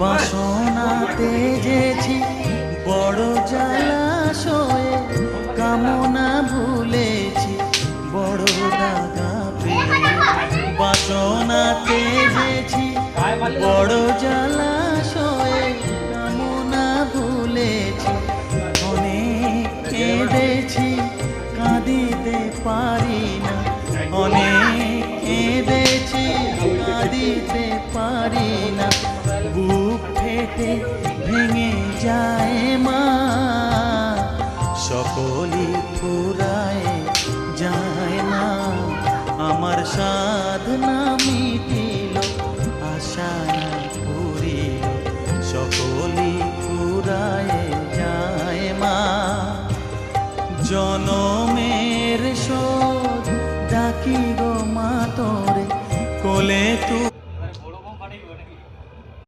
বাসনাতে যেছি বড় জলাশয়ে, কামনা ভুলেছি বড় দাগা পেয়ে। বাসনাতে যেছি বড় জলাশয়ে, কামনা ভুলেছি অনেক কেঁদেছি, কাঁদিতে পারি না। অনেক কেঁদেছি, কাঁদিতে পারি না। বুক ফেটে ভেঙে যায় মা, সকলই ফুরায় যায় না। আমার সাধনা মিটে